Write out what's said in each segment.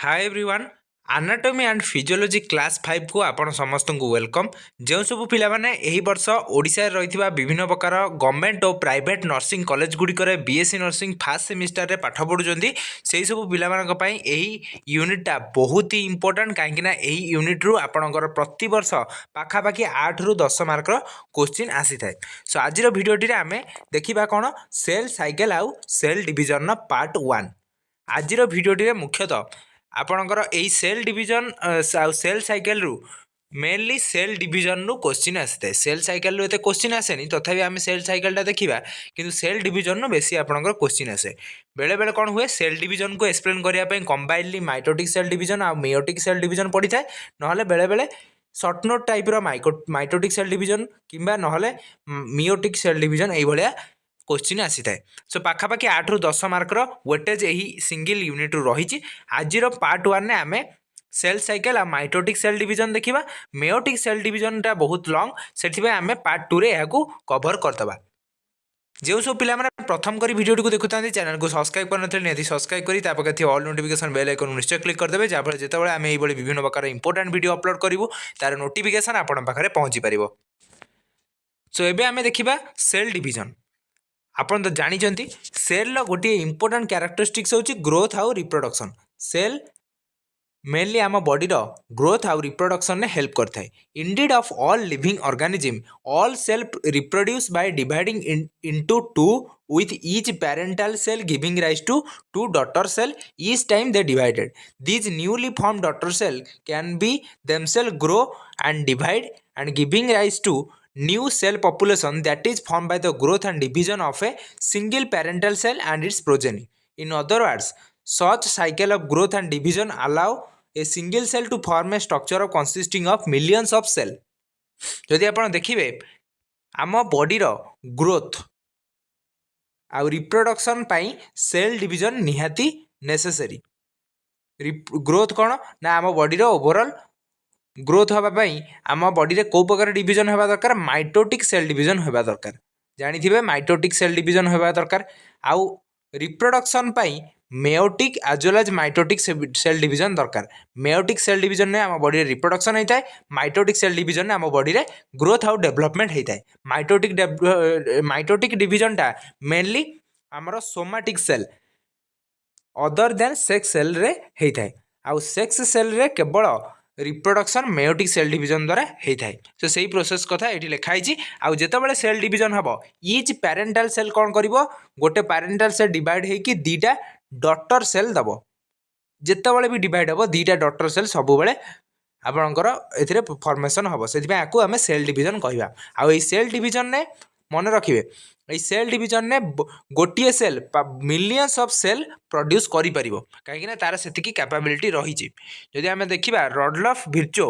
Hi everyone anatomy and physiology class 5 को आपण समस्त को वेलकम। जो सब पिला माने एही वर्ष ओडिशा रे रहितबा विभिन्न प्रकार गवर्नमेंट और प्राइवेट नर्सिंग कॉलेज गुडी करे बीएससी नर्सिंग फर्स्ट सेमिस्टर रे पाठ पढुचंदी सेही सब पिला मानक पई एही यूनिट बहुत ही इंपोर्टेंट काहेकि ना एही यूनिट रु आपणकर प्रति वर्ष पाखा पाखी 8 रु 10 मार्क रो क्वेश्चन आसी थाए। सो आज रो वीडियो टी रे हमें देखिबा कोन सेल साइकिल आउ सेल डिवीजन नो पार्ट 1। आज रो वीडियो टी रे मुख्यतः आपणकर एई सेल डिवीजन सेल साइकिल रु मेनली सेल डिवीजन रु क्वेश्चन आसते। सेल साइकिल रु एते क्वेश्चन आसेनी तथापि आम सेल साइकिल टा देखिबा किंतु सेल डिवीजन रु बेसी आपणकर क्वेश्चन आसे। बेले बेले कोन हुए सेल डिवीजन को एक्सप्लेन करिया पई कंबाइनली माइटोटिक सेल डिवीजन आ मेयोटिक सेल डिवीजन पड़ी थाए नहले बेले बेले शॉर्ट नोट टाइप रो माइटोटिक सेल डिवीजन किंबा नहले मियोटिक सेल डिवीजन एई भलिया क्वेश्चन आसी थाए। सो पाखापाखि 8 रु 10 मार्क रो वेटेज यही सिंगल यूनिट रु रही। आज पार्ट 1 ने आमे सेल साइकिल आ माइटोटिक सेल डिवीजन देखिबा। मेयोटिक सेल डिवीजन टा बहुत लॉन्ग सेथिबे आमे पार्ट 2 रे याकू कवर करतबा। जो सब पिला माने प्रथम करी वीडियो को देखुतांती चैनल को सब्सक्राइब करनथले नियति सब्सक्राइब करी ता पके थी ऑल नोटिफिकेशन बेल आइकन निश्चय क्लिक कर देबे जा फल जेतेबेले आमे एई बडी विभिन्न प्रकार इंपोर्टेंट वीडियो अपलोड करिवु तार नोटिफिकेशन आपन पाखरे पहुंची परिबो। सो एबे आमे देखिबा सेल डिवीजन। आपन तो जानी सेल गोटे इंपोर्टेंट क्यारेक्टरिस्टिक्स होची ग्रोथ आउ रिप्रोडक्शन। सेल मेनली आम बॉडी ग्रोथ आउ रिप्रोडक्शन ने हेल्प करता है। Indeed of all living organism all cell reproduce by dividing into two with each parental cell giving rise to two daughter cell each time they divided. These newly formed daughter cell can be themselves grow and divide and giving rise to new cell population that is formed by the growth and division of a single parental cell and its progeny. In other words, such cycle of growth and division allow a single cell to form a structure of consisting of millions of cell. जदि आप देखिए आम body growth आउ reproduction पाई cell division निहाती necessary. Growth कौन ना आम body overall growth होगापाई आम बॉडी रे को प्रकार डिवीजन होगा दरकार माइटोटिक सेल डिवीजन होगा दरकार। जानिथिबे माइटोटिक सेल डिवीजन होगा दरकार। आउ रिप्रोडक्शन पाई meiotic as well as mitotic cell division दरकार। मेयोटिक सेल डिवीजन ने आम बॉडी रे रिप्रोडक्शन होता है। माइटोटिक सेल डिवीजन ने आम बॉडी रे ग्रोथ आउ डेवलपमेंट होता है। माइटोटिक डिवीजन टा मेनली आमर somatic cell other than sex cell रे होता है। आउ सेक्स सेल रे केवल रिप्रोडक्शन मेयोटिक सेल डिवीजन द्वारा होता है। तो सही प्रोसेस कथा ये लिखाई। आउ जितेबाला सेल डिवीजन हम इच पैरेंटाल सेल कौन कर गोटे पैरेंटाल सेल डिवाइड होगी दीटा डॉटर सेल दब। जितेबाला भी डिवाइड हम दीटा डॉटर सेल सब बेले आपणकर ए फॉर्मेशन हम से आम सेल डिवीजन कहवा। आउ सेल डिवीजन ने मन रखिए ये सेल डिवीजन ने गोटे cell millions of cell produce करि परिबो कहीं तार से कैपेबिलिटी रही। जदि आम देखा रडल्फ विर्चो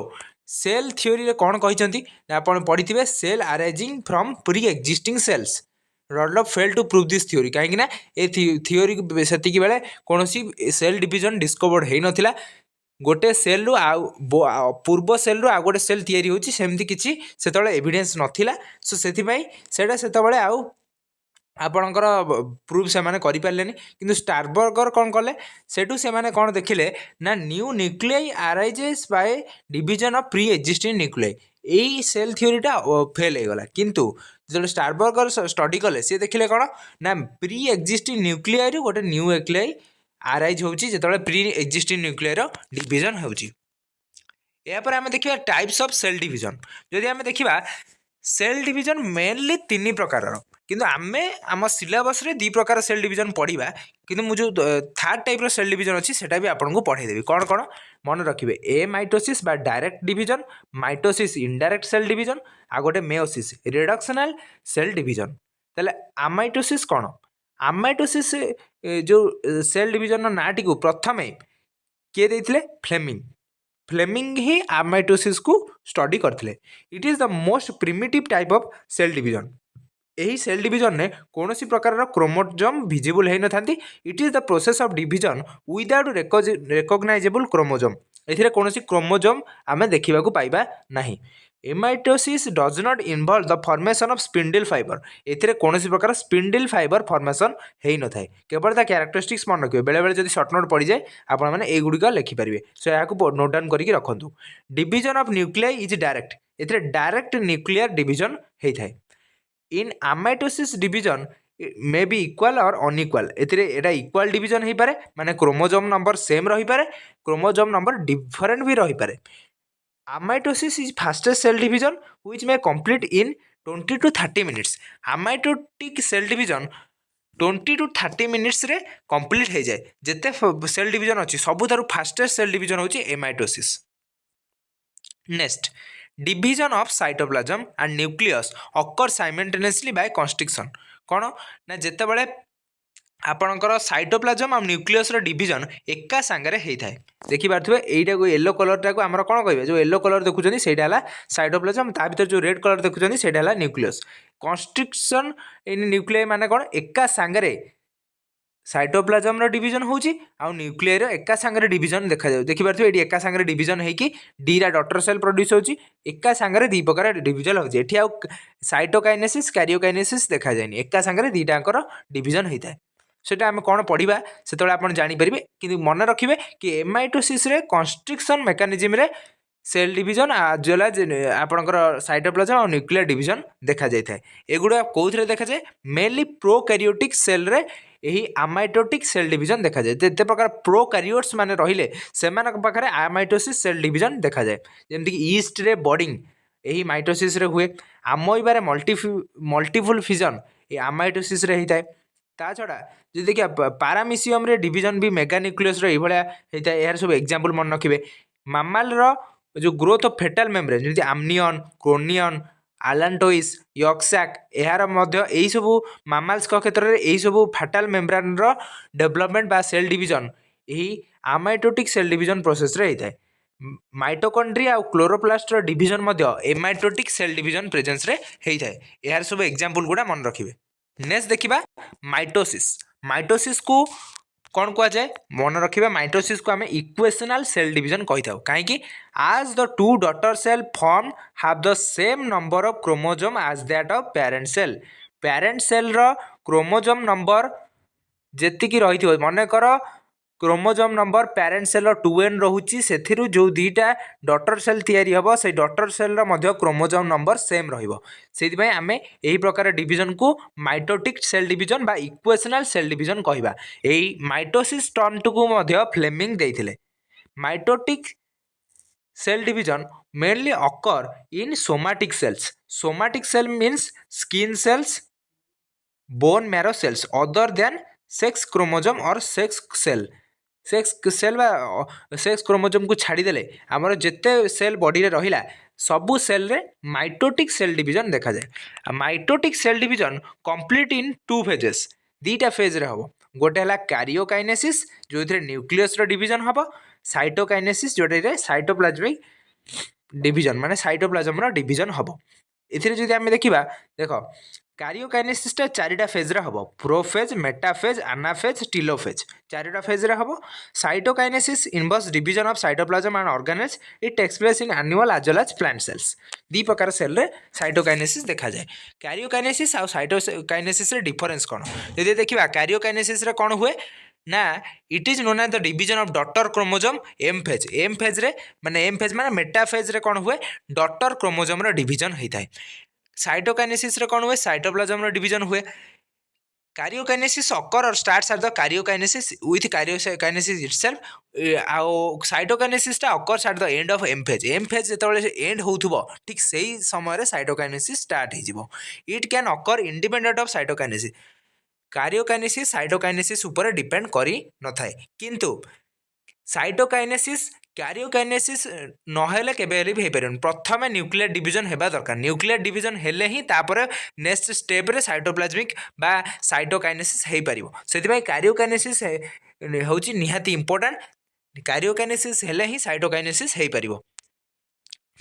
सेल थ्योरी रे कौन कहते आप पढ़ी cell arising from pre existing cells. Rudolf fail to prove this theory कहीं ये थ्योरी से बेले कौन सेल डिवीजन डिस्कवर्ड हो नाला। गोटे सेल रु पूर्व सेल रु गोटे सेल तैयारी होची सेमती किछि सेतबेले एविडेंस नथिला। सो सेथिबाई सेटा सेतबेले आउ आपणकर प्रूफ से माने करि पारलेनी। किंतु स्टारबर्गर कौन कले सेठू से माने कौन देखिले ना new nuclei arises by division of pre existing nuclei. यही सेल थ्योरीटा फेल हो गला। किंतु जो स्टारबर्गर स्टडी कले सी देखिले कौन ना प्री एक्जिस्टिंग न्यूक्लियाई रु गोटे न्यू न्यूक्लियाई आराइज होची जेतबेले प्री एक्जिस्टिंग न्यूक्लियाई रो डिवीजन होची। या पर आमे देखिबा टाइप्स ऑफ सेल डिवीजन। जदि आमे देखिबा सेल डिवीजन मेनली तीन प्रकार किंतु आमे आम सिलेबस रे 2 प्रकार सेल डिवीजन पढ़ा। किंतु मुझे थर्ड टाइप रो सेल डिवीजन अच्छी सेटा भी आपको पढ़ेदेवी। कौन कौन मन रखिए ए माइटोसिस बा direct division mitosis indirect cell division आ गोटे मेयोसिस रिडक्शनल सेल डिवीजन। ताले आमाइटोसिस कौन आमाइटोसिस जो सेल डिवीजन नाटी को प्रथमे किए देइथिले फ्लेमिंग। फ्लेमिंग ही आमाइटोसिस को स्टडी करथिले। It is the most primitive type of cell division. यही सेल डिवीजन ने कौन सी प्रकार क्रोमोजोम विजिबल हो न था। It is the process of division without recognizable chromosome. एथिरे कौन क्रोमोजोम आम देखा पाइबा नहीं। Amitosis does not involve the formation of spindle fibre. एथिरे कौन प्रकार स्पिंडल फाइबर फॉर्मेशन हो न था केवल ता कैरेक्टरिस्टिक्स मन रखिए बेले बेले जब सर्ट नोट पड़ जाए आपण मैंने युड़िक लिखिपारे सो यहाँ नोट डाउन करके रखु। Division of nuclei is direct. एथिरे डायरेक्ट न्यूक्लियर डिविजन होता है। In amitosis division may be equal or unequal. Etah equal division हो पारे माने क्रोमोजोम नंबर सेम रही पारे क्रोमोजोम नंबर डिफरेंट भी रही पारे। Amitosis is fastest cell division which may complete in 20 to 30 minutes. Amitotic cell division 20 to 30 minutes रे complete हो जाए। जिते सेल डिविजन अच्छी सबुठार फास्टेस्ट सेल डिविजन होची amitosis. Next division of cytoplasm and nucleus occur simultaneously by constriction. कौन ना जिते बड़े आपणकर साइटोप्लाज्म और न्यूक्लियस डिविजन एका सांगे होता है। देखिपे यहीटा को येलो कलरटा को आम कौन कह जो येलो कलर देखुं से साइटोप्लाज्म ता भर जो रेड कलर देखुं से न्यूक्लियस। कंस्ट्रिक्शन इन न्यूक्लियाई माने कौन एका सांगे साइटोप्लाज्म डिविजन होची आउ न्यूक्लियर एका सांगे डिविजन देखा जाए। देखिपे ये एका सांगे डिविजन होगी डीरा डॉटर सेल प्रोड्यूस होची एका सांगे दी प्रकार डिविजन होची। एठी आउ साइटोकाइनेसिस कैरियोकाइनेसिस देखा जाए एका सांगे दीटाकर डिविजन होता है। सेटा आम कौन पढ़ा से आप जानीपर कि मन रखिए कि एमाइटोसिस रे कंस्ट्रिक्शन मेकानिजम रे सेल डिविजन आज वेल एज आपणकर साइटोप्लाज्म और न्यूक्लियर डिविजन देखा जाए। एगुड़ा कौन देखा जाए मेनली प्रोकैरियोटिक सेल रे यही आमाइटोटिक सेल डिविजन देखा जाए। जिते प्रकार प्रोकैरियोट्स माने रहिले सेमान पाखरे आमाइटोसिस सेल डिविजन देखा जाए। जमती कि ईस्ट रे बॉडिंग यही माइटोसिस रे हुए आमोइबारे मल्टीपुल फिजन ये आमाइटोसिस रे होता है। ता छड़ा जो देखिए पारामिसियम रे डिविजन भी मेगा न्यूक्लियस रो भाया होता है। यार सब एग्जांपल मन रखिए मामाल रो जो ग्रोथ ऑफ फेटल मेम्ब्रेन जमी आमनियन क्रोनियन आलांटोइस यक्सैक यार यही सब मामाल्स क्षेत्र में यही सब फेटल मेम्ब्रेन रो डेवलपमेंट बा सेल डिविजन यही आमाइटोटिक सेल डिविजन प्रोसेस रे होता है। Mitochondria or chloroplast division amitotic cell division presence रे होता है। यार सब एग्जांपल गुड़ा मन रखिए। नेक्स्ट देखिबा माइटोसिस। माइटोसिस को कौन कह जाए मन रखिए माइटोसिस को आम इक्वेशनल सेल डिविजन कही था कहीं आज the two daughter cell form have the same number of chromosome as that of parent cell. Parent cell रो क्रोमोजोम नंबर जेतिकी रही मन कर chromosome number parent cell 2n रोचे से जो दीटा डॉटर सेल तैयारी हम से daughter cell chromosome number same रही आम यही प्रकार डिविजन को माइटोटिक सेल डिविजन बा इक्वेशनल सेल डिविजन कहवा। यही माइटोसिस टर्म को फ्लेमिंग देते। Mitotic cell division mainly occur in somatic cells. Somatic cell means skin cells bone marrow cells other than sex chromosome or sex cell. Sex cell sex chromosome को छाड़देले आमर जिते cell body रे रहिला सबू cell रे mitotic cell division देखा जाए। Mitotic cell division complete in 2 phases दीटा फेज रे हम गोटे है कैरियोकाइनेसिस जो न्यूक्लियस डिविजन हम साइटोकाइनेसिस जोटे साइटोप्लाज्मिक डिविजन माने साइटोप्लाज्म डिविजन हम। एथिरे जदि आमे देखिबा देख कैरियोकाइनेसिस टा 4टा फेज रे हबो प्रोफेज मेटाफेज एनाफेज टीलोफेज 4टा फेज रे हबो। Cytokinesis involves division of cytoplasm and organelles it takes place in animal as well as plant cells. दी प्रकार सेल रे साइटोकाइनेसिस देखा जाए। कैरियोकाइनेसिस और साइटोकाइनेसिस रे डिफरेंस कोन यदि देखिबा कैरियोकाइनेसिस रे कोन हुए ना it is known as the division of daughter chromosome M phase रे माने एम फेज माने मेटाफेज रे कोन हुए डॉटर क्रोमोजोम रो डिविजन होता है। साइटोकाइनेसिस रे कोन हुए साइटोप्लाज्म रो डिविजन हुए। Karyokinesis occur or starts are the karyokinesis with karyokinesis itself आउ साइटोकाइनेसिस टा occurs at the end of M phase जेतबेले एंड होथुबो ठीक सही समय रे साइटोकाइनेसिस स्टार्ट हो जिवो। It can occur independent of cytokinesis. Karyokinesis cytokinesis ऊपर डिपेंड करी न थाए किंतु साइटोकाइनेसिस कैरियोकाइनेसिस नहेले केबे भी हेपरन प्रथमे न्यूक्लियर डिविजन हेबा दरकार। न्यूक्लियर डिविजन हेले ही तापर नेक्स्ट स्टेप रे साइटोप्लाज्मिक बा साइटोकाइनेसिस हेई परिबो। सेति कैरियोकाइनेसिस होची निहाती इंपोर्टेंट। कैरियोकाइनेसिस हेले ही साइटोकाइनेसिस हेई परिबो।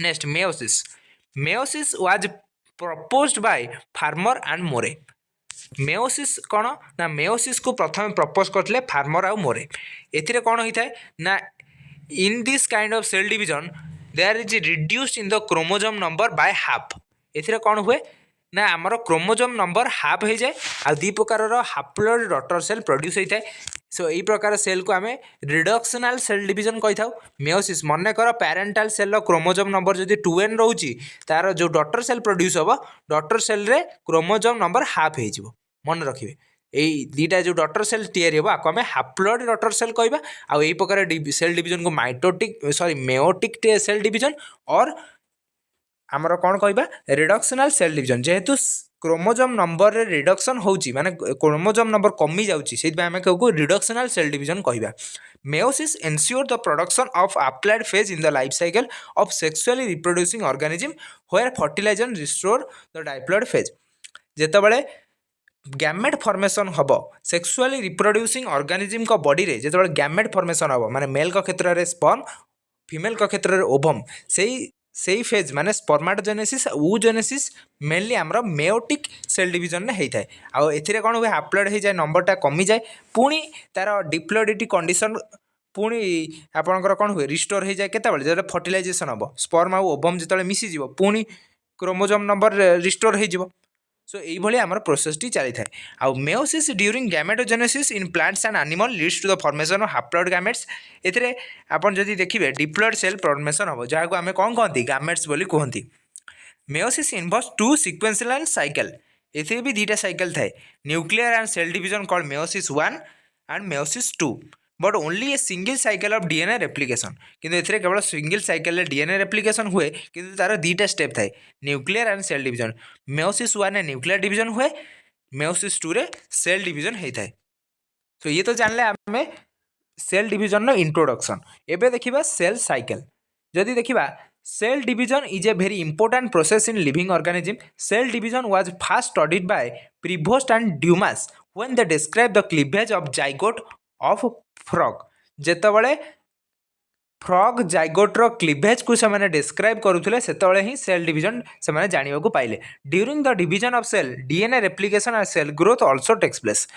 Next meiosis. Meiosis was proposed by Farmer and Moore. Meiosis कौन ना मेयोसिस को प्रथम प्रपोज करते फार्मर आउ मोरे। एथिरे कौन होता है ना In this kind of cell division there is reduced in the chromosome number by half. एथिरे कौन हुए ना आमर क्रोमोजोम नंबर हाफ हो जाए आ दी प्रकार हाप्लोइड डॉटर सेल प्रोड्यूस होता है. सो यही प्रकार सेल को आम रिडक्शनल सेल डिवीजन कही था. मेयोसिस मन कर पैरेंटाल सेल क्रोमोजोम नंबर जब 2n रोचे तार जो डॉटर सेल प्रोड्यूस हम डॉटर सेल रे क्रोमोजोम नंबर हाफ हो मन रखिए. यही दुटा जो डॉटर सेल तैयारी हम आपको आम हाप्लोइड डॉटर सेल कहवा. आउ यही प्रकार सेल डिवीजन को mitotic sorry meiotic cell division or आमर कौन कहवा रिडक्शनल सेल डिवीजन. जेहेतु क्रोमोजोम नंबर रे रिडक्शन होची माने क्रोमोजोम नंबर कमी जाउची सेति आमे कहू रिडक्शनल सेल डिवीजन कहवा. Meiosis ensure the production of haploid phase in the life cycle of sexually reproducing organism where fertilization restore the diploid phase. जेतेबेले गैमेट फॉर्मेशन हम सेक्सुअली रिप्रोड्यूसिंग ऑर्गेनिज्म को body रे जेतेबेले गैमेट फॉर्मेशन हम माने mail को क्षेत्र रे स्पर्म फीमेल को क्षेत्र रे ओवम सेही फेज माने स्पर्माटोजेनेसिस oogenesis मेनली आमर मेयोटिक सेल डिवीजन में होता है. आउ एथिरे कौन हुए हाप्लॉइड हो जाए नंबरटा कमी जाए पुणी तार डिप्लॉइडिटी कंडीशन पुणी आपणकर कौन हुए रिस्टोर हो जाए केतबेले जो फर्टिलाइजेशन हम स्पर्म आउ ओवम जो मिसीज पुणी क्रोमोजोम नंबर रिस्टोर हो. सो यही आमर प्रोसेसटी चली था. आउ meiosis during gametogenesis in plants and animal leads to the formation of haploid gametes. एथिरे आपन जदि देखिए डिप्लॉइड सेल फॉर्मेशन हम जहाँ को आम कौन कहती गैमेट्स बोली कहती. Meiosis involves 2 sequential cycle. एथिरे भी 2टा साइकिल थाए nuclear and cell division called meiosis 1 and meiosis 2 but only a single cycle of DNA replication. किंतु एथिरे केवल सिंगल साइकिल डीएनए रेप्लिकेशन हुए किंतु तार 2टा स्टेप थाए nuclear and cell division. Meiosis 1 रे न्यूक्लियर डिवीजन हुए मेयोसिस 2 रे सेल डिवीजन होता है. तो ये तो जानले आमे सेल डिवीजन नो इंट्रोडक्शन. एबे देखिबा सेल साइकिल. जदि देखिबा cell division is a very important process in living organism. Cell division was first studied by Prevost and Dumas when they describe the cleavage of zygote of frog. जेतेबेले frog जाइगोट्र cleavage को से describe करुले से ही cell division से जाना पाइले. During the division of cell DNA replication and cell growth also takes place.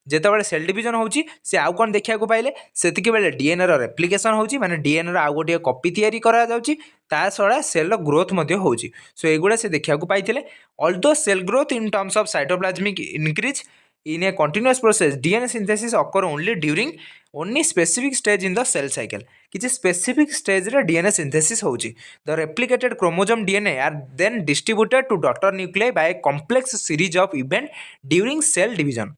जेतेबेले cell division होची से आउ कौन देखा पाइले सेतिके बेले डीएनए रो रेप्लिकेशन होची माने डीएनए रो आउ गोटे कॉपी तैयारी करा जाउची ता छड़ा सेल रो ग्रोथ मध्ये होची. सो एगुडा से देखा पाइले. Although cell growth in terms of cytoplasmic increase in a continuous process DNA synthesis occur only specific stage in the cell cycle. किसी specific stage रे DNA synthesis होची. The replicated chromosome DNA are then distributed to daughter nuclei by a complex series of events during cell division.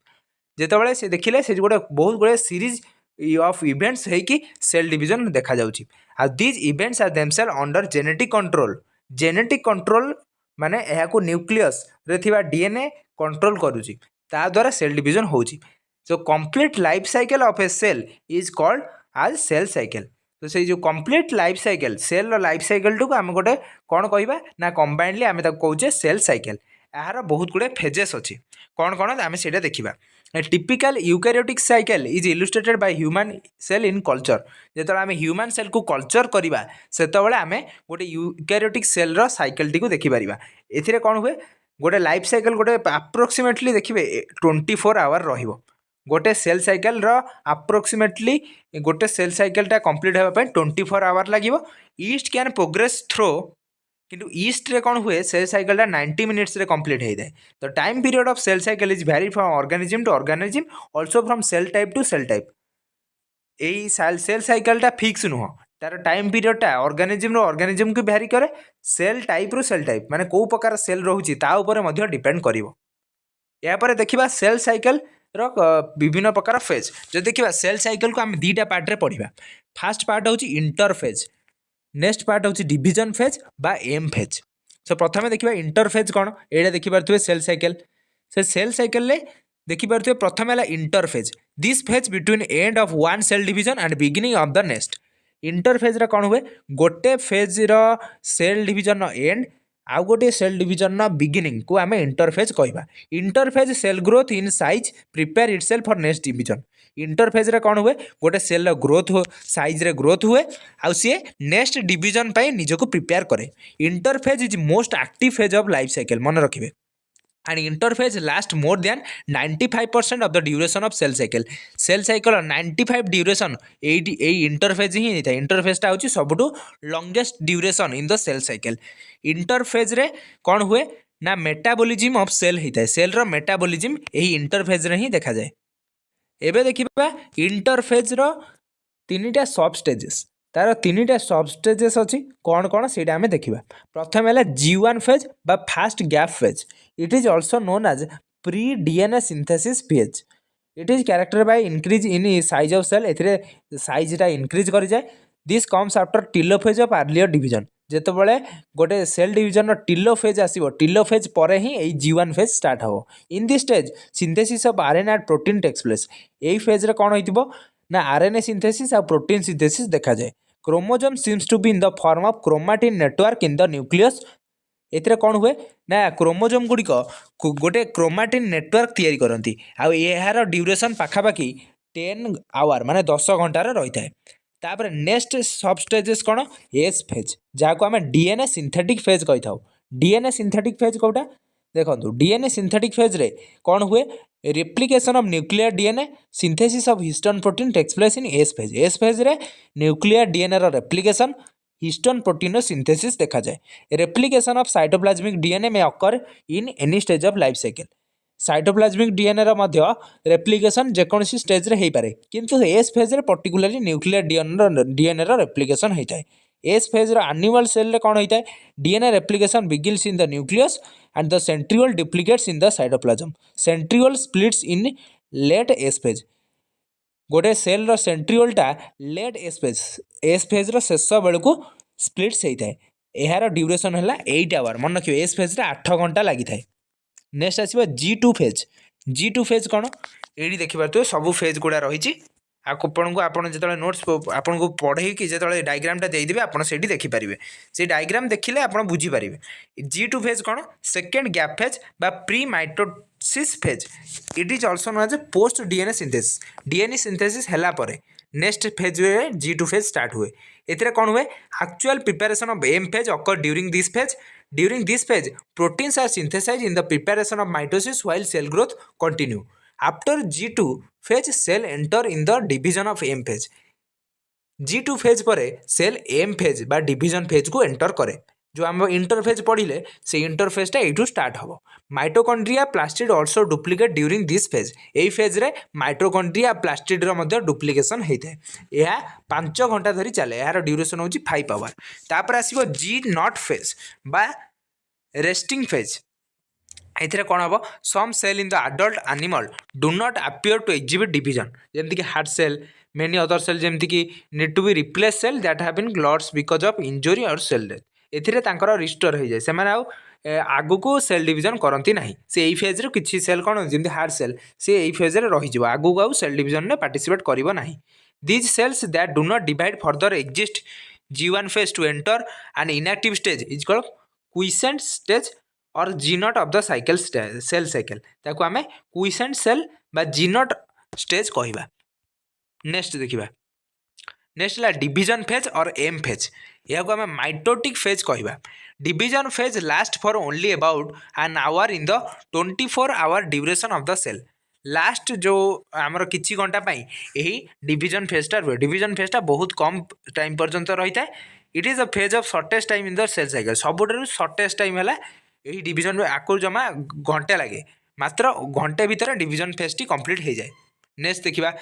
जेतेबेले से देखिले से गोटे बहुत गुड़े series of events है कि सेल डिवीजन देखा जाउची. आ these events are themselves under genetic control. Genetic control माने एहा को न्यूक्लियस रे थिबा डीएनए कंट्रोल करूची ता द्वारा सेल डिवीजन होची. So complete life cycle of a cell is called as cell cycle. तो से जो complete life cycle cell life cycle टू आम गोटे कौन कहवा ना कंबाइंडली आम कहे सेल साइकिल. यार बहुत गुड़े फेजेस अच्छी कौन कौन आम से देखा. Typical eukaryotic cycle is illustrated by human cell in culture. जो आम ह्यूमन सेल को कल्चर करवा से आम गोटे यूकैरियोटिक सेल साइकिल टी देखिपर. ए कौन हुए गोटे लाइफ साइकिल गोटे अप्रोक्सीमेटली देखिए 24 आवर रहिबो. गोटे सेल साइकिल अप्रोक्सीमेटली गोटे सेल साइकिलटा कंप्लीट होगा 24 आवर लगे. ईस्ट कैन प्रोग्रेस थ्रो किंतु ईस्ट रे कौन हुए सेल साइकिलटा 90 मिनिट्स रे कंप्लीट हो जाए. The time period of cell cycle is vary from organism to organism also from cell type to cell type. यही सेल साइकिलटा फिक्स नुह तार टाइम पीरियडटा ऑर्गेनिज्म को भ्यारी करे. सेल टाइप रु सेल टाइप माने को प्रकार सेल रोची ता ऊपर मध्य डिपेंड करिवो. या पर देखिबा सेल साइकिल रो विभिन्न प्रकार फेज. जो देखिबा सेल साइकिल को हम 2टा पार्ट रे पढिबा. फर्स्ट पार्ट होची इंटरफेज नेक्स्ट पार्ट होची डिवीजन फेज बा एम फेज. सो प्रथमे देखिबा इंटरफेज कोन एडा देखि परथुवे सेल साइकिल. से सेल साइकिल ले देखि परथुवे प्रथमे हला interphase. This phase between end of one cell division and beginning of the next. Interphase रे कौन हुए गोटे फेज रो सेल डिवीजन एंड आउ गोटे सेल डिवीजन बिगिनिंग को आम इंटरफेज कहवा. Interphase cell growth in size prepare itself for next division. Interphase रे कौन हुए गोटे सेल ग्रोथ साइज रे ग्रोथ हुए आउ सी नेक्स्ट डिवीजन पाई निजको प्रिपेयर करे. Interphase is most active phase of life cycle मन रखिए. and interphase last more than 95% of the duration of cell cycle. Cell cycle 95 duration এই interphase ହିଁ ହେଇଥାଏ। interphaseଟା ହେଉଛି ସବୁଠୁ longest duration in the cell cycle। interphaseରେ କ'ଣ ହୁଏ ନା ମେଟାବୋଲିଜିମ୍ ଅଫ୍ ସେଲ୍ ହେଇଥାଏ। ସେଲ୍ର ମେଟାବୋଲିଜିମ୍ ଏହି ଇଣ୍ଟରଫେଜ୍ରେ ହିଁ ଦେଖାଯାଏ। ଏବେ ଦେଖିବା ଇଣ୍ଟରଫେଜ୍ର ତିନିଟା ସବ୍ ଷ୍ଟେଜେସ୍। ତାର ତିନିଟା ସବ୍ ଷ୍ଟେଜେସ୍ ଅଛି କ'ଣ କ'ଣ ସେଇଟା ଆମେ ଦେଖିବା। ପ୍ରଥମେ ହେଲା G1 ଫେଜ୍ ବା first gap phase. It is also known as pre DNA synthesis phase. It is character by increase in size of cell. ଏଥିରେ ସାଇଜ୍ଟା ଇନକ୍ରିଜ୍ କରିଯାଏ। This comes after telophase of earlier division. ଯେତେବେଳେ ଗୋଟେ cell ଡିଭିଜନର ଟିଲୋଫେଜ୍ ଆସିବ, ଟିଲୋଫେଜ୍ ପରେ ହିଁ ଏଇ G1 ଫେଜ୍ ଷ୍ଟାର୍ଟ ହେବ। In this stage synthesis of RNA and protein takes place. ଏଇ ଫେଜ୍ରେ କ'ଣ ହେଇଥିବ ନା RNA ସିନ୍ଥେସିସ୍ ଆଉ ପ୍ରୋଟିନ୍ ସିନ୍ଥେସିସ୍ ଦେଖାଯାଏ। Chromosome seems to be in the form of chromatin network in the nucleus. ଏଥିରେ କ'ଣ ହୁଏ ନା କ୍ରୋମୋଜୋମ୍ ଗୁଡ଼ିକ ଗୋଟେ କ୍ରୋମାଟିନ୍ ନେଟୱାର୍କ ତିଆରି କରନ୍ତି ଆଉ ଏହାର ଡ୍ୟୁରେସନ୍ ପାଖାପାଖି 10 ଆୱାର ମାନେ 10 ଘଣ୍ଟାର ରହିଥାଏ। ତାପରେ ନେକ୍ସଟ ସବ୍ ଷ୍ଟେଜେସ୍ କ'ଣ ଏସ୍ ଫେଜ୍, ଯାହାକୁ ଆମେ DNA ସିନ୍ଥେଟିକ୍ ଫେଜ୍ କହିଥାଉ। DNA ସିନ୍ଥେଟିକ୍ ଫେଜ୍ କେଉଁଟା ଦେଖନ୍ତୁ, DNA ସିନ୍ଥେଟିକ୍ ଫେଜ୍ରେ କ'ଣ ହୁଏ replication of nuclear DNA synthesis of histone protein takes place in S phase. S ଫେଜ୍ରେ ନ୍ୟୁକ୍ଲିୟର DNAର ରେପ୍ଲିକେସନ୍ ହିଷ୍ଟୋନ୍ ପ୍ରୋଟିନ୍ର ସିନ୍ଥେସିସ୍ ଦେଖାଯାଏ। Replication of cytoplasmic DNA may occur in any stage of life cycle. Cytoplasmic DNAର ମଧ୍ୟ ରେପ୍ଲିକେସନ୍ ଯେକୌଣସି ଷ୍ଟେଜ୍ରେ ହେଇପାରେ, କିନ୍ତୁ ଏସ୍ ଫେଜ୍ରେ ପର୍ଟିକୁଲାରଲି ନ୍ୟୁକ୍ଲିୟର DNAର ରେପ୍ଲିକେସନ୍ ହେଇଥାଏ। ଏସ୍ ଫେଜ୍ର ଆନିମାଲ୍ ସେଲ୍ରେ କ'ଣ ହେଇଥାଏ DNA replication begins in the nucleus and the centriole duplicates in the cytoplasm. Centriole splits in late S phase. गोटे सेल सेंट्रियोलटा लेट एस फेज्र शेष बेलू स्प्लिट्स होता है। यार ड्यूरेशन है 8 आवर। मन रखिए एस फेज्रे 8 घंटा लगी था। नेक्स्ट आसो G2 फेज। G2 फेज कौन ये देखिए सब फेज गुड़ा रही आपन को आप जो नोट्स आपन को पढ़े कि जो डायग्रामटा देदेवे आप देखिपारे से डायग्राम देखिले आप बुझीपारे। G2 फेज कौन सेकेंड गैप फेज बा pre mitosis phase. It is also known as post DNA synthesis. DNA synthesis हैला परे next phase G2 phase start हुए। एथिरे कौन हुए actual preparation of M phase occur during this phase. During this phase, proteins are synthesized in the preparation of mitosis while cell growth continue. After G2 phase, cell enter in the division of M phase. G2 phase पर cell M phase बा division phase को enter करे। जो आम interphase पढ़िले से इंटरफेजटा you start हम। Mitochondria plastid also duplicate during this phase. यही फेज्रे mitochondria प्लास्टिड्र duplication होता है। यह 5 घंटा धरी चले। यार ड्यूरेशन हूँ 5 आवर। तापर आसो G0 फेज बा रेस्टिंग फेज। एथिरे कौन हम some cell in the adult animal do not appear to exhibit division जमीक heart cell many other cell जमीक need to be replace cell that have been lost because of injury or cell death. एथिरे तांकर restore हो जाए। से आगु को cell division करती ना से यही फेज्रे किसी सेल कौन जमी हार्ट सेल से यही फेज्रे रही आगु को सेल डिविजन में पार्टिसिपेट करिवो नाही। These cells that do not divide further exist G1 phase to enter an inactive stage is called quiescent stage or G0 of the cycle cell cycle. ताको आमे क्विसेंट सेल बा G0 stage कहवा। Next देखिबा next है division phase और M phase. यह को आम माइटोटिक फेज कहवा। Division phase last for only about an hour in the 24 hour duration of the cell. Last जो आमर किछि घंटा पाई यही डिविजन फेजटा रुए। डिविजन फेजटा बहुत कम टाइम पर्यंत रही है। It is a phase of shortest time in the cell cycle. सबुठ शॉर्टेस्ट टाइम है यही डिविजन आकु जमा घंटे लगे मात्र घंटे भितर डिविजन फेज टी कंप्लीट हो जाए। नेक्स्ट देखिबा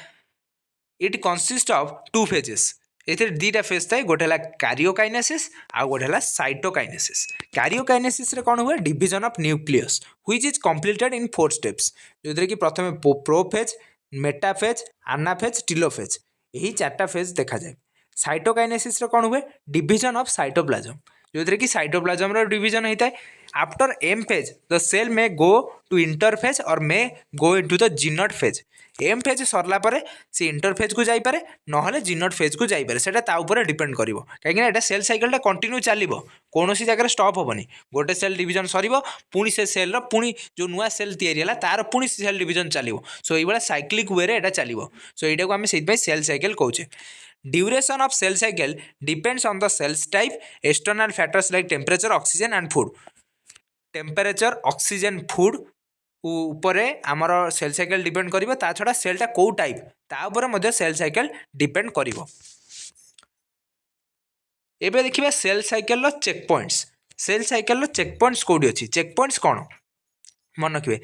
इट कंसिस्ट ऑफ 2 फेजेस। एथिरे दीटा फेज थाए गोटे है कार्योकाइनेसिस आउ गोटे है साइटोकाइनेसिस। कार्योकाइनेसिस रे कौन हुए division of nucleus which is completed in 4 steps जो कि प्रथम प्रोफेज मेटाफेज आनाफेज टिलोफेज यही 4टा फेज देखा जाए। साइटोकाइनेसिस रे कौन हुए डिविजन ऑफ साइटोप्लाज्म जो कि साइटोप्लाज्म डिविजन होता है। After M phase the cell may go to interphase और may go into the G0 phase. M phase सरला परे से इंटरफेज को जाइपारे नहले G0 फेज को जाइपारे सेटा ता ऊपर डिपेंड करिवो काहेकि एटा सेल साइकिलटा कंटिन्यू चलिवो कोनोसी जगह स्टॉप होबनी। गोटे सेल डिविजन सरिवो पुणी से सेल पुणी जो नुआ सेल तैयारी हला तार पुणी सेल डिविजन चलिवो। सो एई बळा साइक्लिक वे रे एटा चलिवो। सो एटा को हम सेति पई सेल साइकिल कहूचे। Duration of cell cycle depends on the cell's type external factors like temperature oxygen and food. Temperature oxygen food उपरे आमर सेल साइकिल डिपेंड करिवो ता छडा सेलटा को टाइप ता उपरे मध्य सेल साइकिल डिपेंड करिवो। एबे देखिबा सेल साइकिल रो चेक पॉइंट्स। सेल साइकिल रो चेक पॉइंट्स कोडी अछि? चेक पॉइंट्स कोन मन रखिबे।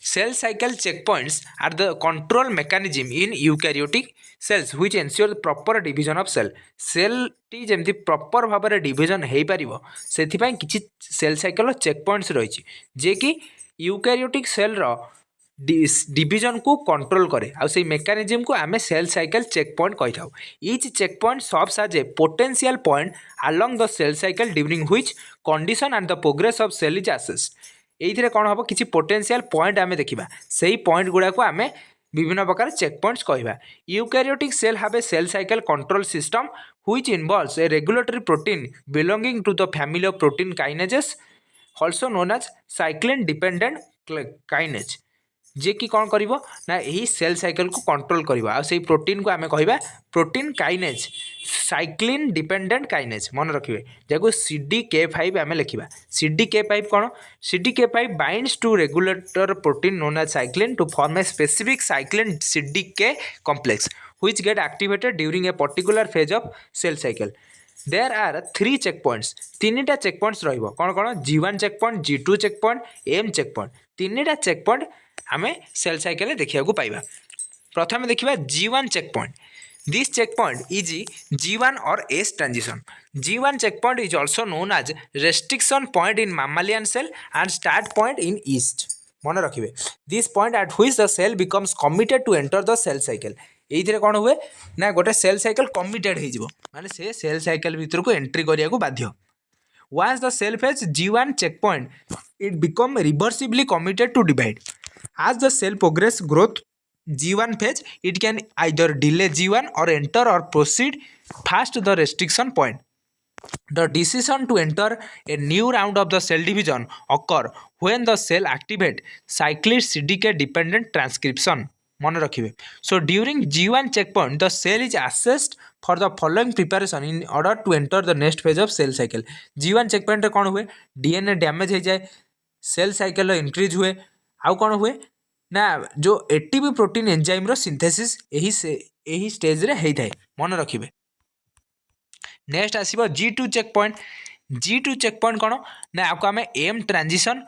Cell cycle check points are the control mechanism in eukaryotic cells which ensure the proper division of cell. Cell टी जेमति प्रॉपर भाव में डिवीजन हेई परिवो सेथि पई किछि सेल साइकिल रो चेक पॉइंट्स रहिछि जे कि यूकैरियोटिक सेल रो डिवीजन को कंट्रोल करे आ से मेकानिज्म को आमे सेल साइकिल चेक पॉइंट कहि थाउ। Each check point serves as a potential point along the cell cycle during which condition and the progress of cell is assessed. एइथिरे कोन हबो किछि पोटेंशियल पॉइंट आमे देखिबा सेही पॉइंट गुडा को आमे विभिन्न प्रकार चेक पॉइंट्स कहबा। Eukaryotic cell have a cell cycle control system which involves a regulatory protein belonging to the family of protein kinases also known as cyclin dependent kinase जे कि कौन करिवो ना यही सेल साइकिल को कंट्रोल करिवो आ सेही प्रोटीन को आमे कहबा protein kinase cyclin dependent kinase मन रखिबे जेको CDK5 आमे लिखिबा। CDK5 cone? CDK5 binds to regulator protein known as cyclin to form a specific cyclin CDK complex which get activated during a particular phase of cell cycle. There are 3 checkpoints. तीनटा checkpoints रहिबो कोन कोन? G1 checkpoint, G2 checkpoint, M checkpoint. तीनटा checkpoint आमे cell cycle देखिया को पाइबा। प्रथम देखिबा G1 checkpoint. This checkpoint is G1 or S transition. G1 checkpoint is also known as restriction point in mammalian cell and start point in yeast. मन रखिबे this point at which the cell becomes committed to enter the cell cycle. एइथिरे कोन हुए ना गोटे cell cycle committed हो जिवो माने से cell cycle भीतर को एंट्री करिया को बाध्य। Once the cell phase G1 checkpoint it become reversibly committed to divide. As the cell progress growth G1 phase it can either delay G1 or enter or proceed past the restriction point. The decision to enter a new round of the cell division occur when the cell activate cyclic CDK dependent transcription. मन रखिबे so during G1 checkpoint the cell is assessed for the following preparation in order to enter the next phase of cell cycle. G1 checkpoint रे कोन हुए DNA damage हो जाए cell cycle increase हुए आउ कोन हुए ना जो एटीपी प्रोटीन एंजाइम रो सिंथेसिस एही स्टेज रे हेई थाए मन रखिबे। नेक्स्ट आसीबो G2 checkpoint. G2 checkpoint कोन ना आपको हमें M transition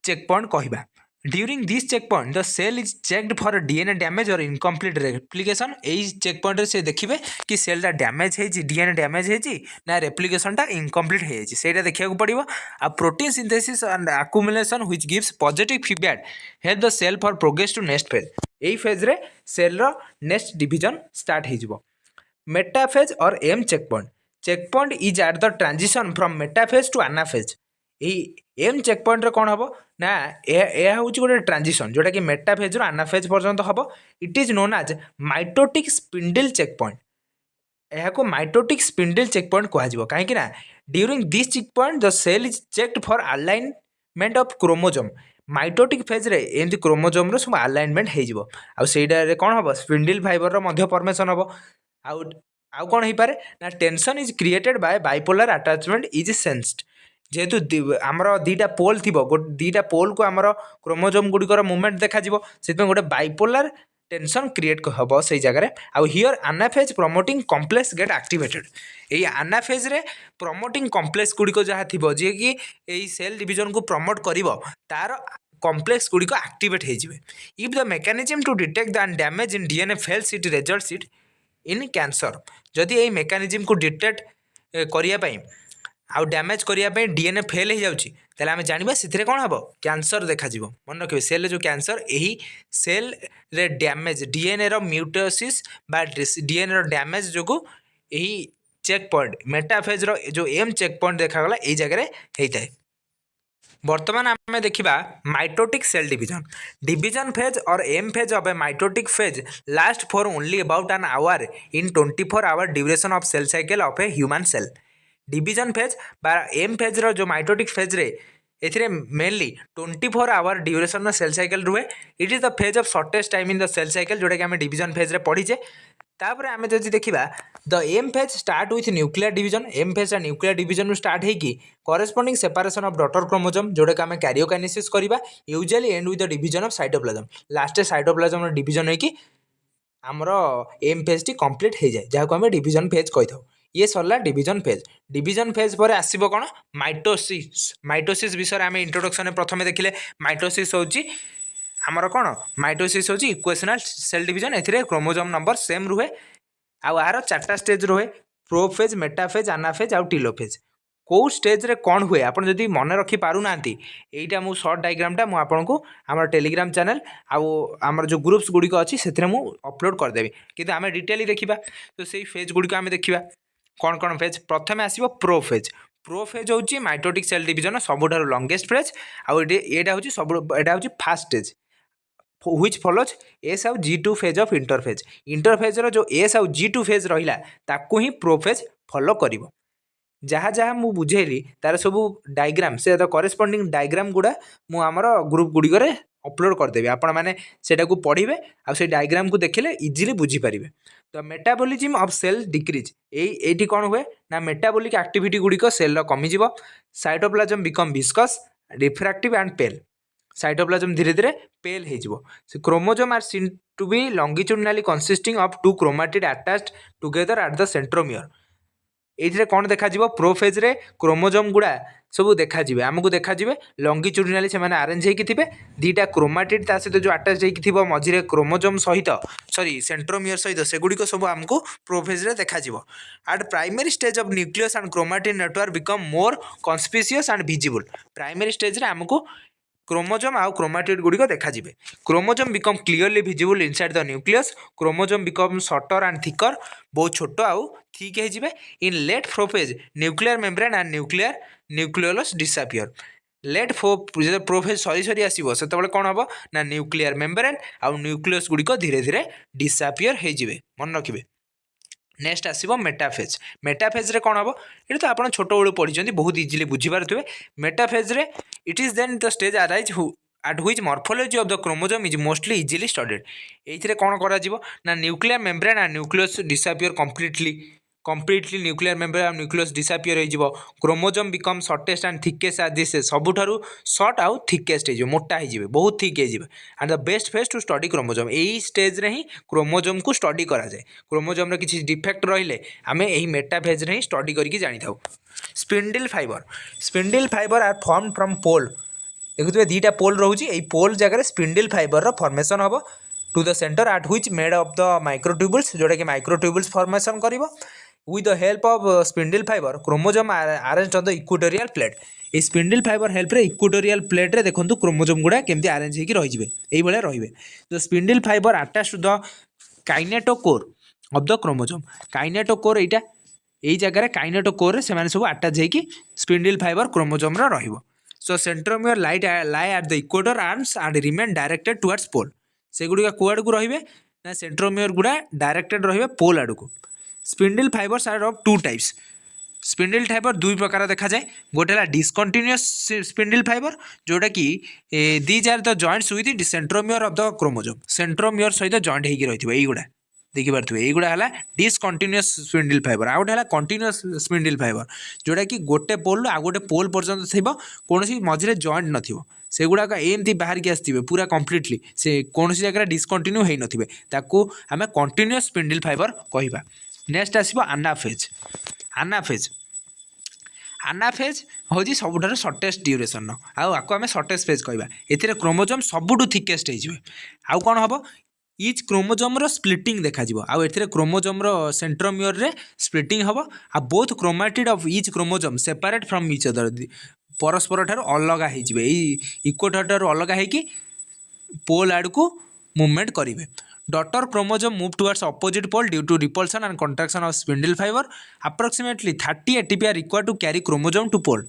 checkpoint कहबा। During this checkpoint the cell is checked for DNA damage or incomplete replication. AE checkpoint रे से देखिबे कि सेल दा डैमेज हेजी DNA डैमेज हेजी ना रेप्लिकेशन टा इनकम्प्लीट हेजी सेटा देखिया को पड़िबो। आ protein synthesis and accumulation which gives positive feedback help the cell for progress to next phase. AE phase रे cell row next division start हेजिबो। Metaphase और M checkpoint. Checkpoint is at the transition from metaphase to anaphase. M check point रे कोन हबो ना ए होची गोटे transition जोटा कि मेटाफेज रो एनाफेज पर्यंत हबो। It is known as mitotic spindle check point. एहा को माइटोटिक स्पिंडल चेक पॉइंट कहआ जिवो काहे कि ना during this check point the cell is checked for alignment of chromosome. Mitotic phase रे एंती क्रोमोसोम रो सब अलाइनमेंट हे जिवो आ सेडा रे कोन हबो स्पिंडल फाइबर रो मध्य फॉर्मेशन हबो। आउ कोन हे पारे ना tension is created by bipolar attachment is sensed. जेहेतु आमर दीटा पोल थी दीटा पोल को आमर क्रोमोसोम गुड़िकर मुवमेंट देखा से गोटे बाइपोलर टेंशन क्रिएट हम से जगह आउ here anaphase promoting complex get activated. यही आनाफेज रे प्रमोटिंग कम्प्लेक्स गुड़िक जहाँ थी जी कि यही सेल डिवीजन को प्रमोट कर तार कम्प्लेक्स गुड़िक एक्टिवेट हो। If the mechanism to detect the damage in DNA fails it results it in cancer. जदि यही मेकानिज्म को डिटेक्ट करने आउ डैमेज करने DNA फेल हो जाउची ताले आमे जानिबा सिथिरे कोन हबो कैंसर देखा जिवो। मन रखिबे सेल जो कैंसर यही सेल रे डैमेज DNA रो म्यूटोसिस बा DNA रो डैमेज जोगु यही चेक पॉइंट मेटाफेज रो जो M चेक पॉइंट देखा गला एई जगह रे हेइताय। वर्तमान आमे देखिबा माइटोटिक सेल डिवीजन फेज और M phase of a mitotic phase last for only about an hour in 24 hour duration of cell cycle of a human cell. Division phase बा M phase रो जो माइटोटिक फेज रे एथिरे mainly 24 hour duration cell cycle रुए। It is the phase of shortest time in the cell cycle जोटा कि आम division phase रे पढ़ीचे। तापर आम जब देखा the M phase start with nuclear division M phase nuclear division start होगी corresponding separation of daughter chromosome जोटा कि आम कैरियोकाइनेसिस करवा usually end with the division of cytoplasm last cytoplasm division होगी आमर एम फेज टी कंप्लीट हो जाए जहाँ को आम डिवीजन फेज कही था ये सरला डिवीजन फेज पर आसब कौन माइटोसिस विषय आम इंट्रोडक्शन प्रथम देखिले माइटोसिस होची आमर कौन माइटोसिस होची इक्वेशनल सेल डिवीजन ए क्रोमोसोम नंबर सेम रुहे आर चार्टा स्टेज रुहे प्रोफेज मेटाफेज आनाफेज आउ टीलोफेज कौ स्टेज रे कौन हुए आप जब मन रखी पारु ना यहीटा मु सर्ट डायग्रामटा मुझे आपको आम टेलीग्राम चैनल आम जो ग्रुप्स गुड़िक अच्छी से अपलोड करदेवी कि आम डिटेली देखा तो से फेज गुड़िक आम देखा कौन कौन फेज प्रथम आसो प्रोफेज हूँ माइटोटिक सेल डिवीजन सबुठार लंगेस्ट फेज आईटा हूँ सब यहाँ हूँ first stage which follows S आउ G2 फेज ऑफ इंटरफेज रो जो एस आउ G2 फेज रहिला ताकू ही प्रोफेज फॉलो करिवो जहाँ जहाँ मु बुझेली तार सब डायग्राम से करेस्पॉन्डिंग डायग्राम गुड़ा मु आमर ग्रुप गुड़िक अपलोड करदेवी आपण मैंने सेटा को पढ़े आ से डायग्राम को देखले इजिली बुझीपारे तो मेटाबॉलिज्म ऑफ सेल डिक्रीज एटी कौन हुए ना मेटाबॉलिक एक्टिविटी गुड़िक सेल कमिज cytoplasm become viscous refractive and pale cytoplasm धीरे धीरे पेल हो chromosome are seen to be longitudinally consisting of two chromatid attached together at the centromere ये कौन देखा प्रोफेज रे क्रोमोसोम गुड़ा सब देखा आमको देखा लंगिट्यूडिनली से आरेंज होती दीटा क्रोमाटिड सहित जो अटैच हो मझे क्रोमोसोम सहित सॉरी सेंट्रोमियर सहित सेगुड़िक सब आमको प्रोफेज रे देखा at primary stage of nucleus and chromatin network become more conspicuous and visible primary stage रे आमको क्रोमोसोम आउ क्रोमाटिड गुड़िक देखा chromosome become clearly visible inside the nucleus chromosome become shorter and thicker बहुत छोट आउ थिक हो in late prophase nuclear membrane and nucleolus disappear late prophase सरी सरी आसो से कौन हम ना न्यूक्लियर मेम्ब्रेन आउ न्यूक्लियस गुड़िक धीरे धीरे डिसअपियर हो मन रखिए नेक्स्ट आसो मेटाफेज रे कौन हम ये तो आप छोट बेलू पढ़ी बहुत इजिली बुझीपारे मेटाफेज रे it is then the stage arise at which morphology of the chromosome is mostly easily studied ये कौन करा ना nuclear membrane and nucleus disappear completely nuclear membrane and nucleus disappear हो chromosome become shortest and thickest आज दिस सबुठारु short आउ thickest हो मोटा हो बहुत थिक हो and the best phase to study chromosome यही स्टेज रे ही क्रोमोसोम को स्टडी करा जाए क्रोमोसोम रे किसी डिफेक्ट रहिले आमे यही मेटाफेज रे ही स्टडी करके जानी थाउ spindle fibre are form from pole देखुए दीटा पोल रोचे यही पोल जगह स्पिंडल फाइबर फॉर्मेशन हम to the centre at which made of the microtubules जोटा कि माइक्रोट्यूबुल्स फॉर्मेशन करिवो with the help of spindle fiber chromosome are arranged on the equatorial plate ये स्पिंडल फाइबर हेल्प रे equatorial plate रे देखो chromosome गुड़ा केमती अरेंज होकर रही है रही तो spindle fibre attach to the kinetochore of the chromosome kinetochore यहाँ यही जगह काइनेटोकोर से सब अटैच होकर स्पिंडल फाइबर क्रोमोसोम रहिबो so centromere lie at the equator arms and remain directed towards pole से गुड़ा कुआड़ को रही ना सेंट्रोमियर गुड़ा डायरेक्टेड रही पोल आड़ को spindle fibres are of two types spindle fibre दुई प्रकार देखा जाए गोटे डिसकंटिन्यूअस स्पिंडल फाइबर जोटा कि these are the joints with centromere of the chromosome centromere सहित जॉइंट होकर रही है देखिपे युवा है डिसकंटिन्यूअस स्पिंडल फाइबर आउ गोटे कंटिन्यूअस स्पिंडल फाइबर जोटा कि गोटे पोल आउ गोटे पोल पर्यंत थी कौन मझे जॉइंट न से गुड़ाक एमती बाहर की आसवे पूरा कम्प्लीटली से कौन जगह डिसकंटिन्यू हो नाकू आम कंटिन्यूअस स्पिंडल फाइबर कहवा नेक्स्ट आसो आनाफेज हूँ सबुठ सर्टेस्ट ड्यूरेसन आपको आम सर्टेस्ट फेज कहवा ए क्रोमोसोम सबुठ थिकेस्ट हो कौन हम इच क्रोमोसोम स्प्लिटिंग देखा आउ ए क्रोमोसोम सेंट्रोमियर रे स्प्लिटिंग हम आ both chromatid of each chromosome separate from each other परस्पर ठार अलग हो इक्वेटर ठार अलग हो पोल आड़ को मूवमेंट करेंगे daughter chromosome move towards opposite pole due to repulsion and contraction of spindle fibre approximately 30 ATP are required to carry chromosome to pole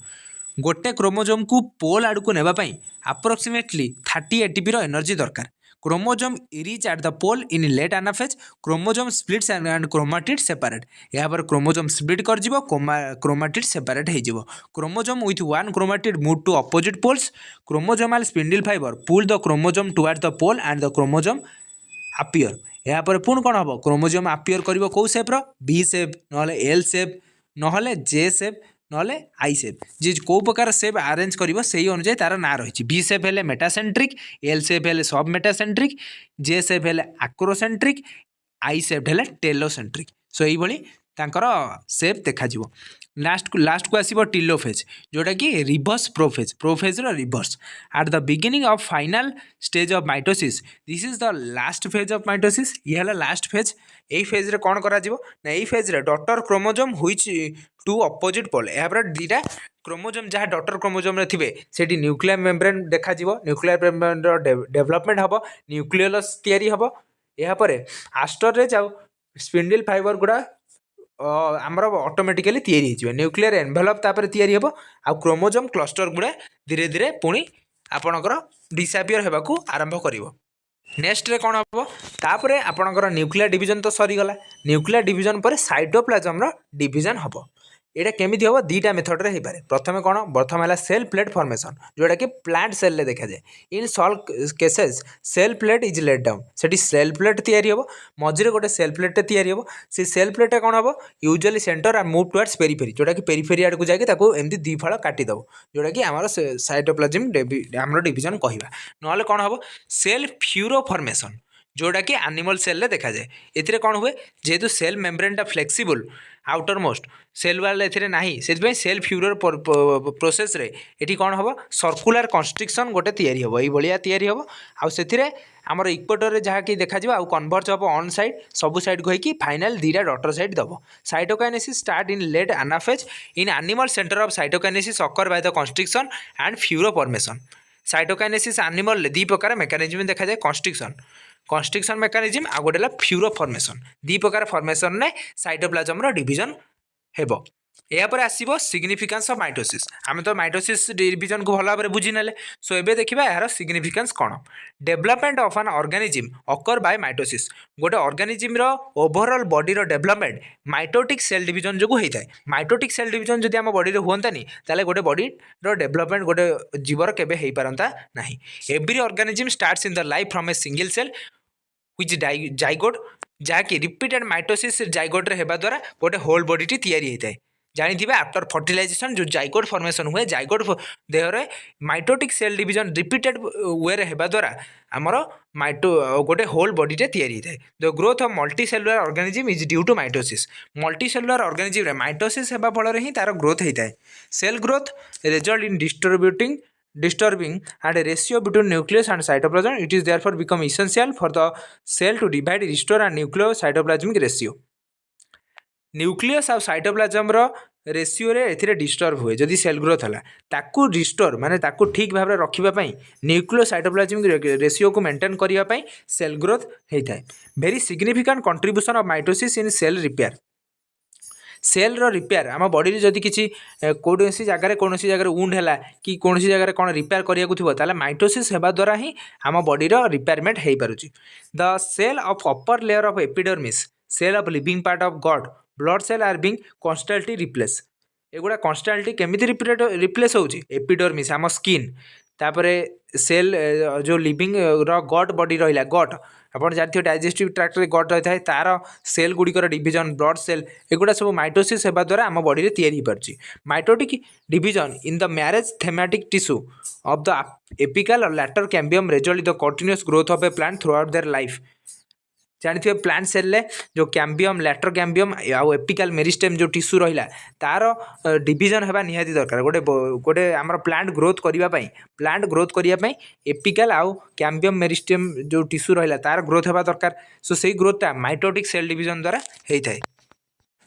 गोटे क्रोमोसोम को पोल आड़ को नेबाई अप्रोक्सीमेटली 30 एटीपी रो एनर्जी दरकार chromosome reach at the pole in late anaphase chromosome splits and chromatid separate यहाँ chromosome split कर chromatid separate हो chromosome with one chromatid move to opposite poles chromosomal spindle fibre pull the chromosome toward the pole and the chromosome appear यापर पुणी कौन हम chromosome आपियर कर कौ सेप्र B सेप ना एल सेप ना जे सेप ना आई सेप जी कौ प्रकार सेप आरेंज कर से अनुसार तार ना रही बी सेप है मेटासेंट्रिक एल सेप है सब मेटासेंट्रिक जे सेप है आक्रोसेंट्रिक आई सेप है टेलोसेंट्रिक सो यही सेप देखा लास्ट को आसो टिलोफेज जोटा कि reverse prophase prophase reverse at the beginning of final stage of mitosis this is the last phase of mitosis ये है लास्ट फेज यही फेज रे कौन करा जीवो ना यही फेज रे daughter chromosome which to opposite pole यहाँ दुटा क्रोमोजोम जहाँ डॉटर क्रोमोजोम थे से न्यूक्लियर मेम्ब्रेन देखा न्यूक्लियर मेम्ब्रेन डेवलपमेंट हम न्यूक्लियस तैयारी हम यापर आस्टर रे जाओ स्पिंडल फाइबर गुड़ा आमर ऑटोमेटिकली तैयारी हो न्यूक्लियर एनवेलप तापर तैयारी हो आ क्रोमोजोम क्लस्टर गुड़ा धीरे धीरे पुणी आपणकर डिसअपियर होगा आरंभ कर नेक्स्ट रे कौन हम तापर आपणकर न्यूक्लियर डिवीजन तो सरीगला न्यूक्लियर डिवीजन पर साइटोप्लाज्म डिवीजन हम यहाँ केमी हम दुईटा मेथड रे पारे प्रथम है सेल प्लेट फॉर्मेशन जोटा कि प्लांट सेल देखा जाए in some cases cell plate is laid down से सेल प्लेट तैयारी हम मझे गोटे सेल प्लेट तैयारी हम से सेल प्लेट कौन हम usually centre are move towards periphery जोटा कि पेरिफेरी आड़ को जाके एमती दी फाड़ काटिदेव जोटा कि आम साइटोप्लाज्म आम डिवीजन कहवा ना कौन हम सेल फ्यूरो फॉर्मेशन जोटा कि एनिमल सेल रे देखा जाए ए कौन हुए जेहेतु सेल मेम्ब्रेनटा flexible outermost cell wall ए सेल फ्यूरर प्रोसेस रे एटी कौन हम सर्कुलर कन्स्ट्रिक्शन गोटे तैयारी हम ये तैयारी हम आउ से आमर इक्वेटर रे जहाँ कि देखा आउ कन्वर्ज हम ऑन साइड सबू साइड को फाइनल दुटा डॉटर साइड दब cytokinesis start in late anaphase in animal centre of cytokinesis occur by the constriction and furrow formation cytokinesis animal दी प्रकार मेकानिज्म देखा जाए कन्स्ट्रिक्शन मेकानिज्म आ गोटे फ्यूरो फॉर्मेशन दी प्रकार फॉर्मेशन ने साइटोप्लाज्म डिवीजन हेबो यापर आसो सिग्निफिकेंस ऑफ माइटोसिस आम तो माइटोसिस डिवीजन को भल भाव बुझी नेले सो एबे देखिबा यार सिग्निफिकेंस कौन development of an organism occur by mitosis गोटे ऑर्गेनिज्म रो ओवरऑल बॉडी रो डेवलपमेंट माइटोटिक सेल डिवीजन जो होता है माइटोटिक सेल डिवीजन जदि आम बॉडी रे हुंतानी ताले गोटे बॉडी रो डेवलपमेंट गोटे जीवर केबे हेई पारंता नाही every organism starts in the life from a single cell which zygote जहाँकि रिपीटेड माइटोसिस जाइगोट रे हेबा द्वारा गोटे होल बॉडी टी तैयारी होता है जानी आफ्टर फर्टिलाइजेशन जो जाइगोट फॉर्मेशन हुए जाइगोट देह रे माइटोटिक सेल डिवीजन रिपीटेड वे रे हेबा द्वारा आमर माइटो गोटे होल बॉडी टे तैयारी होता है the growth of multi cellular organism is due to mitosis multi cellular organism रे माइटोसिस हेबा फल रे ही तार ग्रोथ होता है cell growth result in disturbing and a ratio between nucleus and cytoplasm it is therefore become essential for the cell to divide restore and nucleocytoplasmic ratio nucleus आ cytoplasm ratio रे एथिरे डिस्टर्ब हुए जदि cell growth है ताकू restore माने ताकू ठीक भाव में रखापी न्यूक्लियोसाइटोप्लाज्मिक रेसीो को मेंटेन करने सेल ग्रोथ होता है very significant contribution of mitosis in cell repair cell रो रिपेयर आम बॉडी जदि किसी कौन जगह वुंड है कि कौन जगह कौन रिपेयर करा माइटोसिस होगा द्वारा ही आम बॉडी रिपेयरमेंट हो पारुछि the cell of upper layer of epidermis cell of living part of gut blood cell are being constantly replace एगुड़ा कन्स्टेंटली केमिति रिप्लेस होउछि एपिडर्मिस आम स्किन तापरे सेल जो लिविंग गट बॉडी रहा गट आप जानते डाइजेस्टिव ट्रैक्ट रे गट रही है तार सेल गुड़िकर डिवीजन ब्लड सेल एगुड़ा सब माइटोसिस होगा द्वारा आम बॉडी रे तैयारी पार्टी mitotic division in the meristematic tissue of the apical और lateral cambium result the continuous growth of a plant throughout their life जानते प्लांट सेल जो कैम्बियम लैटर कैम्बियम आउ एपिकल मेरिस्टेम जो tissue रहा तार division होगा निहाती दरकार गोटे गोटे आम प्लांट ग्रोथ करने एपिकल आउ कैम्बियम मेरिस्टेम जो टिश्यू रहा तार ग्रोथ होगा दरकार सो से ग्रोथटा माइटोटिक सेल डिवीजन द्वारा होता है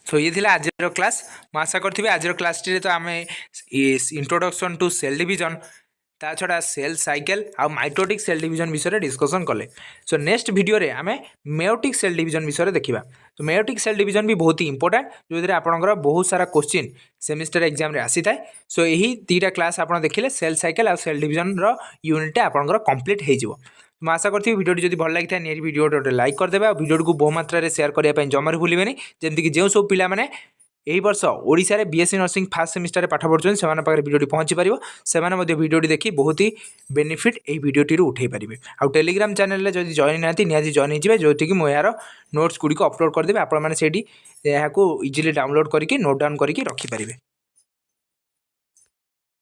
सो ये थी आज क्लास मैं आशा करी आज क्लास टी तो आम इंट्रोडक्शन टू सेल डिवीजन ता छड़ा सेल साइकेल आ माइटोटिक सेल डिवीजन विषय डिस्कसन कले सो नेक्स्ट वीडियो रे आमे मेयोटिक सेल डिवीजन विषय देखिबा तो मेयोटिक सेल डिवीजन भी बहुत ही इंपोर्टेंट जो थे आपंकर बहुत सारा क्वेश्चन सेमिस्टर एग्जाम रे आसी थाए सो यही दुईटा क्लास आप देखिले सेल साइकेल आ सेल डिवीजन रो यूनिट आपंकर कंप्लीट हो जाए मैं आशा करती वीडियो जब भल लगी था निहरी वीडियो लाइक करदे वीडियो को बहु मात्रा रे शेयर करने जमार भूलें जमीक जो सब पिला यही वर्ष ओडिशा रे बीएससी नर्सिंग फास्ट सेमिस्टर पाठ पढ़ुछन से पाखे भिडियो पहुँची पार से भिडियो देखी बहुत ही बेनिफिट यही भिडियो उठे पारे। आ टेलीग्राम चैनल में जब जॉइन ना निहाती जॉइन हो जोटि कि मुझे यार नोट्स गुड़िक अपलोड करदेवे आपण मैंने इजिली डाउनलोड करके नोट डाउन करके रखिपारे।